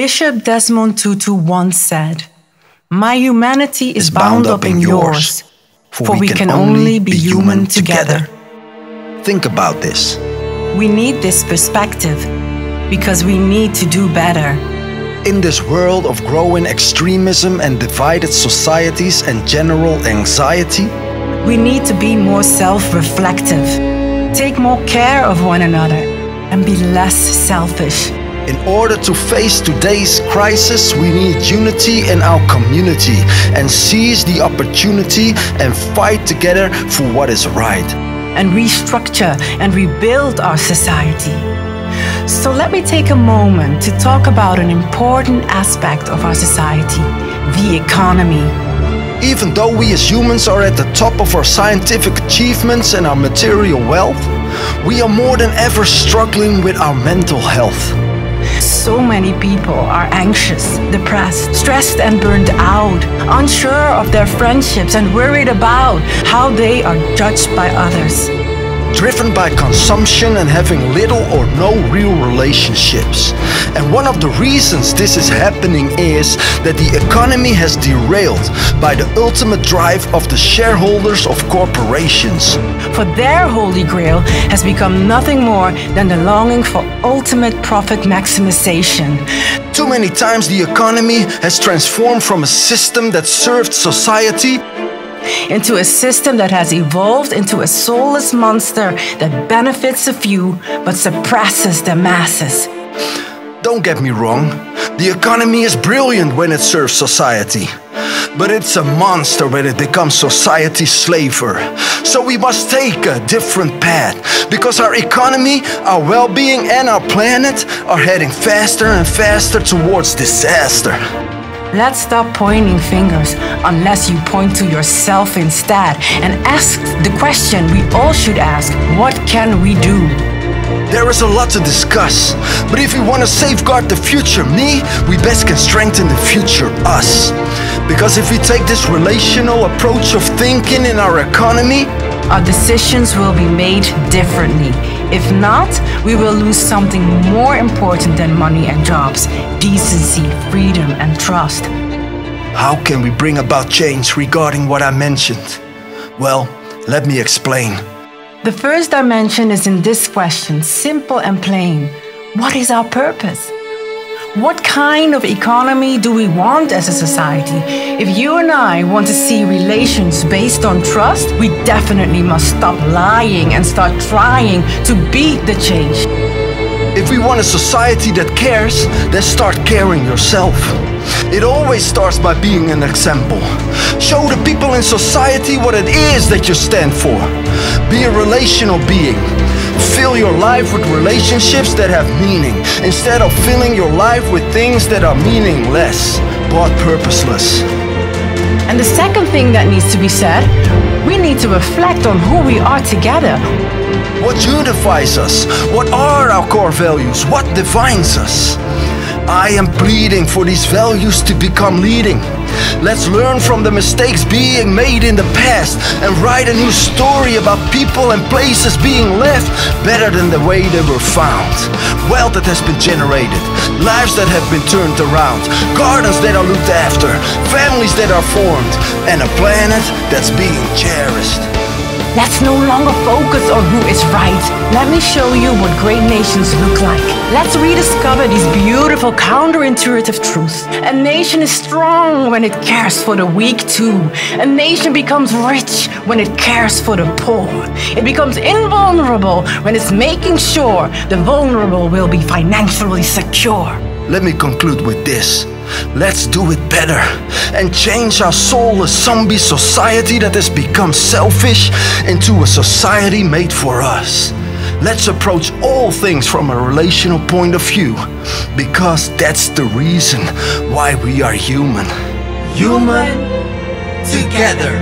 Bishop Desmond Tutu once said, "My humanity is bound up in yours, for we can only be human together." Think about this. We need this perspective because we need to do better. In this world of growing extremism and divided societies and general anxiety, we need to be more self-reflective, take more care of one another, and be less selfish. In order to face today's crisis, we need unity in our community and seize the opportunity and fight together for what is right. And restructure and rebuild our society. So let me take a moment to talk about an important aspect of our society, the economy. Even though we as humans are at the top of our scientific achievements and our material wealth, we are more than ever struggling with our mental health. So many people are anxious, depressed, stressed and burned out, unsure of their friendships and worried about how they are judged by others. Driven by consumption and having little or no real relationships. And one of the reasons this is happening is that the economy has derailed by the ultimate drive of the shareholders of corporations. For their holy grail has become nothing more than the longing for ultimate profit maximization. Too many times the economy has transformed from a system that served society into a system that has evolved into a soulless monster that benefits a few but suppresses the masses. Don't get me wrong, the economy is brilliant when it serves society. But it's a monster when it becomes society's slaver. So we must take a different path, because our economy, our well-being and our planet are heading faster and faster towards disaster. Let's stop pointing fingers unless you point to yourself instead and ask the question we all should ask: what can we do? There is a lot to discuss, but if we want to safeguard the future me, we best can strengthen the future us. Because if we take this relational approach of thinking in our economy, our decisions will be made differently. If not, we will lose something more important than money and jobs: decency, freedom, and trust. How can we bring about change regarding what I mentioned? Well, let me explain. The first dimension is in this question, simple and plain. What is our purpose? What kind of economy do we want as a society? If you and I want to see relations based on trust, we definitely must stop lying and start trying to be the change. If we want a society that cares, then start caring yourself. It always starts by being an example. Show the people in society what it is that you stand for. Be a relational being. Fill your life with relationships that have meaning, instead of filling your life with things that are meaningless, but purposeless. And the second thing that needs to be said, we need to reflect on who we are together. What unifies us? What are our core values? What defines us? I am pleading for these values to become leading. Let's learn from the mistakes being made in the past and write a new story about people and places being left better than the way they were found. Wealth that has been generated, lives that have been turned around, gardens that are looked after, families that are formed, and a planet that's being cherished. Let's no longer focus on who is right. Let me show you what great nations look like. Let's rediscover these beautiful counterintuitive truths. A nation is strong when it cares for the weak too. A nation becomes rich when it cares for the poor. It becomes invulnerable when it's making sure the vulnerable will be financially secure. Let me conclude with this. Let's do it better and change our soulless zombie society that has become selfish into a society made for us. Let's approach all things from a relational point of view, because that's the reason why we are human. Human together.